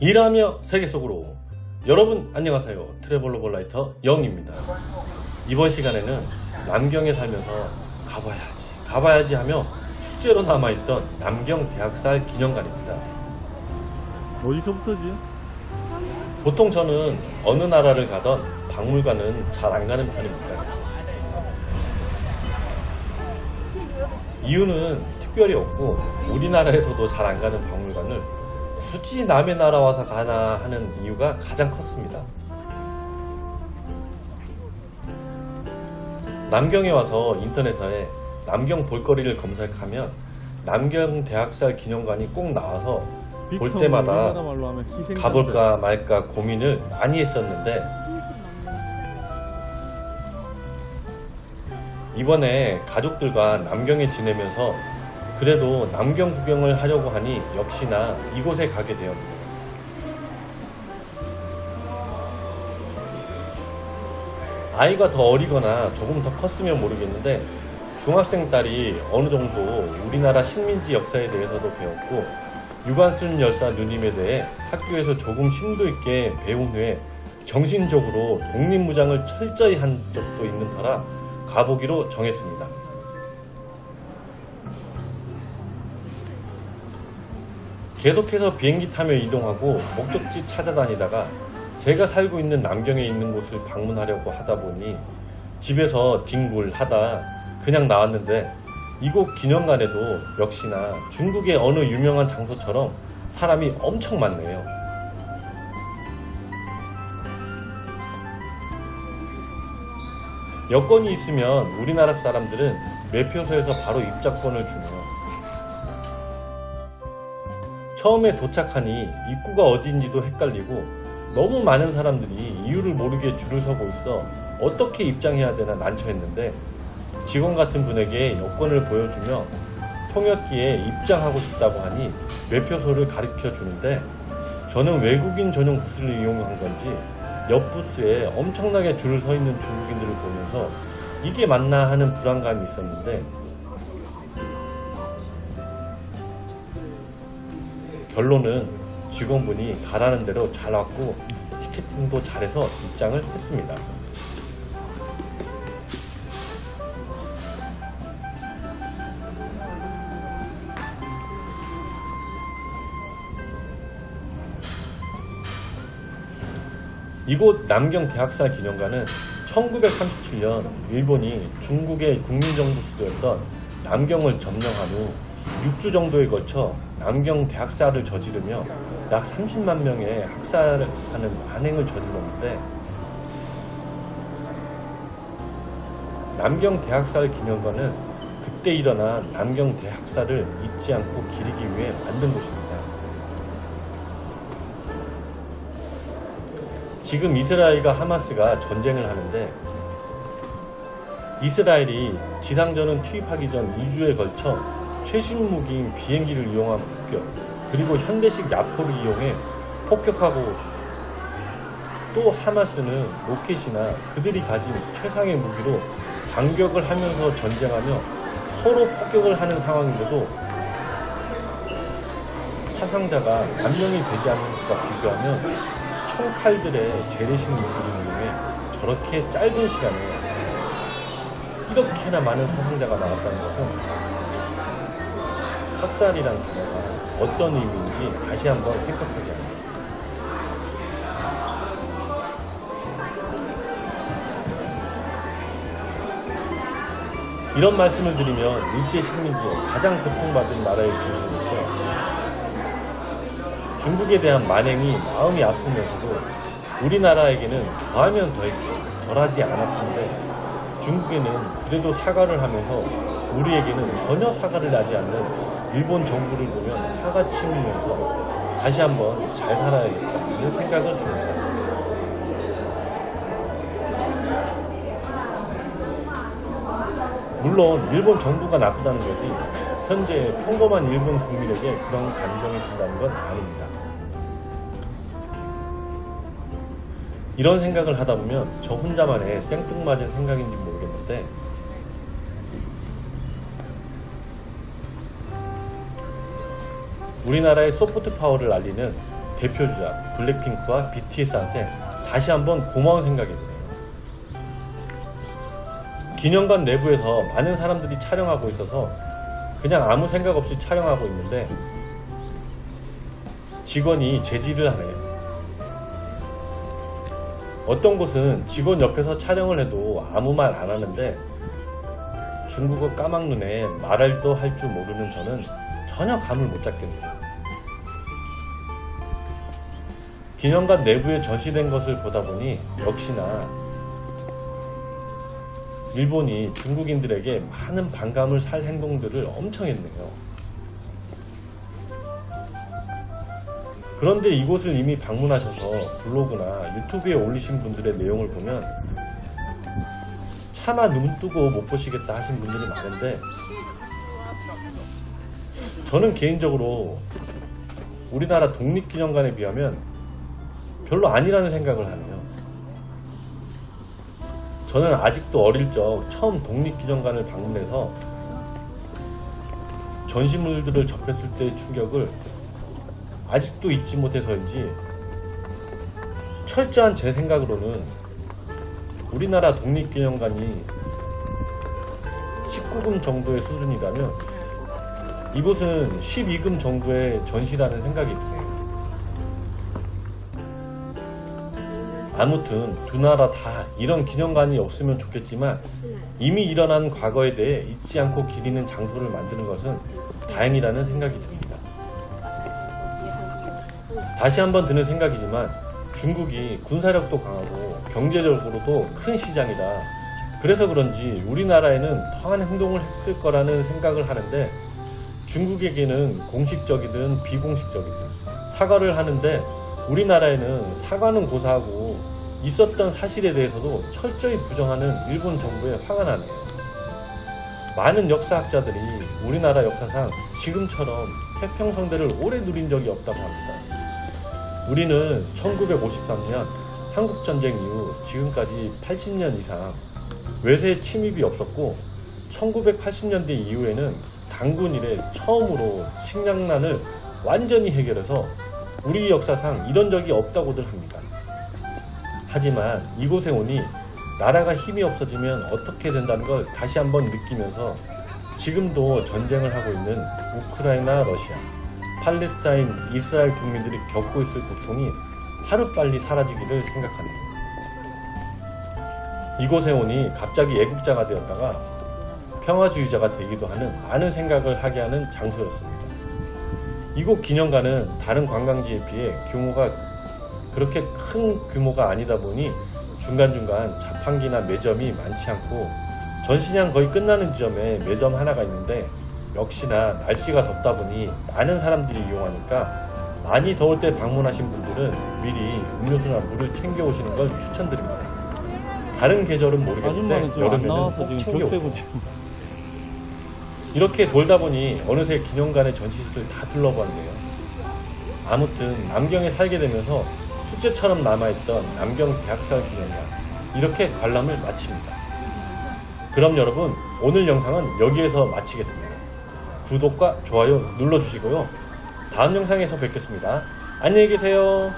일하며 세계 속으로. 여러분 안녕하세요. 트래블러 골라이터 영입니다. 이번 시간에는 남경에 살면서 가봐야지 하며 숙제로 남아있던 남경 대학살 기념관입니다. 어디서부터지? 보통 저는 어느 나라를 가던 박물관은 잘 안 가는 편입니다. 이유는 특별히 없고 우리나라에서도 잘 안 가는 박물관을 굳이 남의 나라 와서 가나 하는 이유가 가장 컸습니다. 남경에 와서 인터넷에 남경 볼거리를 검색하면 남경 대학살 기념관이 꼭 나와서 볼 때마다 가볼까 말까 고민을 많이 했었는데 이번에 가족들과 남경에 지내면서 그래도 남경 구경을 하려고 하니 역시나 이곳에 가게 되었습니다. 아이가 더 어리거나 조금 더 컸으면 모르겠는데 중학생 딸이 어느 정도 우리나라 식민지 역사에 대해서도 배웠고 유관순 열사 누님에 대해 학교에서 조금 심도 있게 배운 후에 정신적으로 독립무장을 철저히 한 적도 있는 터라 가보기로 정했습니다. 계속해서 비행기 타며 이동하고 목적지 찾아다니다가 제가 살고 있는 남경에 있는 곳을 방문하려고 하다 보니 집에서 뒹굴하다 그냥 나왔는데 이곳 기념관에도 역시나 중국의 어느 유명한 장소처럼 사람이 엄청 많네요. 여권이 있으면 우리나라 사람들은 매표소에서 바로 입장권을 주네요. 처음에 도착하니 입구가 어딘지도 헷갈리고 너무 많은 사람들이 이유를 모르게 줄을 서고 있어 어떻게 입장해야 되나 난처했는데 직원 같은 분에게 여권을 보여주며 통역기에 입장하고 싶다고 하니 매표소를 가르쳐 주는데 저는 외국인 전용 부스를 이용한 건지 옆 부스에 엄청나게 줄을 서 있는 중국인들을 보면서 이게 맞나 하는 불안감이 있었는데 결론은 직원분이 가라는 대로 잘 왔고 티켓팅도 잘해서 입장을 했습니다. 이곳 남경 대학살 기념관은 1937년 일본이 중국의 국민정부 수도였던 남경을 점령한 후 6주 정도에 걸쳐 남경 대학살을 저지르며 약 30만 명의 학살하는 만행을 저질렀는데 남경 대학살 기념관은 그때 일어난 남경 대학살을 잊지 않고 기리기 위해 만든 곳입니다. 지금 이스라엘과 하마스가 전쟁을 하는데 이스라엘이 지상전은 투입하기 전 2주에 걸쳐 최신 무기인 비행기를 이용한 폭격, 그리고 현대식 야포를 이용해 폭격하고 또 하마스는 로켓이나 그들이 가진 최상의 무기로 반격을 하면서 전쟁하며 서로 폭격을 하는 상황인데도 사상자가 만 명이 되지 않는 것과 비교하면 총칼들의 재래식 무기를 이용해 저렇게 짧은 시간에 이렇게나 많은 사상자가 나왔다는 것은 학살이란 단어가 어떤 의미인지 다시 한번 생각하게 합니다. 이런 말씀을 드리면 일제 식민지에 가장 고통받은 나라의 기준으로서 중국에 대한 만행이 마음이 아프면서도 우리나라에게는 더하면 더했지 덜하지 않았는데 중국에는 그래도 사과를 하면서 우리에게는 전혀 사과를 하지 않는 일본 정부를 보면 화가 치미면서 다시 한번 잘 살아야겠다는 생각을 합니다. 물론 일본 정부가 나쁘다는 거지 현재 평범한 일본 국민에게 그런 감정이 든다는 건 아닙니다. 이런 생각을 하다 보면 저 혼자만의 생뚱맞은 생각인지 모르겠는데 우리나라의 소프트 파워를 알리는 대표주자 블랙핑크와 BTS한테 다시 한번 고마운 생각이 드네요. 기념관 내부에서 많은 사람들이 촬영하고 있어서 그냥 아무 생각 없이 촬영하고 있는데 직원이 제지를 하네요. 어떤 곳은 직원 옆에서 촬영을 해도 아무 말 안 하는데 중국어 까막눈에 말할도 할 줄 모르는 저는 전혀 감을 못 잡겠네요. 기념관 내부에 전시된 것을 보다 보니 역시나 일본이 중국인들에게 많은 반감을 살 행동들을 엄청 했네요. 그런데 이곳을 이미 방문하셔서 블로그나 유튜브에 올리신 분들의 내용을 보면 차마 눈 뜨고 못 보시겠다 하신 분들이 많은데 저는 개인적으로 우리나라 독립기념관에 비하면 별로 아니라는 생각을 하네요. 저는 아직도 어릴 적 처음 독립기념관을 방문해서 전시물들을 접했을 때의 충격을 아직도 잊지 못해서인지 철저한 제 생각으로는 우리나라 독립기념관이 19금 정도의 수준이라면 이곳은 12금 정도의 전시라는 생각이 드네요. 아무튼 두 나라 다 이런 기념관이 없으면 좋겠지만 이미 일어난 과거에 대해 잊지 않고 기리는 장소를 만드는 것은 다행이라는 생각이 듭니다. 다시 한번 드는 생각이지만 중국이 군사력도 강하고 경제적으로도 큰 시장이다. 그래서 그런지 우리나라에는 더한 행동을 했을 거라는 생각을 하는데 중국에게는 공식적이든 비공식적이든 사과를 하는데 우리나라에는 사과는 고사하고 있었던 사실에 대해서도 철저히 부정하는 일본 정부에 화가 나네요. 많은 역사학자들이 우리나라 역사상 지금처럼 태평성대를 오래 누린 적이 없다고 합니다. 우리는 1953년 한국전쟁 이후 지금까지 80년 이상 외세 침입이 없었고 1980년대 이후에는 단군 이래 처음으로 식량난을 완전히 해결해서 우리 역사상 이런 적이 없다고들 합니다. 하지만 이곳에 오니 나라가 힘이 없어지면 어떻게 된다는 걸 다시 한번 느끼면서 지금도 전쟁을 하고 있는 우크라이나, 러시아, 팔레스타인, 이스라엘 국민들이 겪고 있을 고통이 하루빨리 사라지기를 생각하네요. 이곳에 오니 갑자기 애국자가 되었다가 평화주의자가 되기도 하는 많은 생각을 하게 하는 장소였습니다. 이곳 기념관은 다른 관광지에 비해 규모가 그렇게 큰 규모가 아니다 보니 중간중간 자판기나 매점이 많지 않고 전시장 거의 끝나는 지점에 매점 하나가 있는데 역시나 날씨가 덥다 보니 많은 사람들이 이용하니까 많이 더울 때 방문하신 분들은 미리 음료수나 물을 챙겨 오시는 걸 추천드립니다. 다른 계절은 모르겠는데 여름에는 꼭 챙겨 오세요. 이렇게 돌다 보니 어느새 기념관의 전시실을 다 둘러보았네요. 아무튼 남경에 살게 되면서 숙제처럼 남아있던 남경 대학살 기념관 이렇게 관람을 마칩니다. 그럼 여러분 오늘 영상은 여기에서 마치겠습니다. 구독과 좋아요 눌러주시고요. 다음 영상에서 뵙겠습니다. 안녕히 계세요.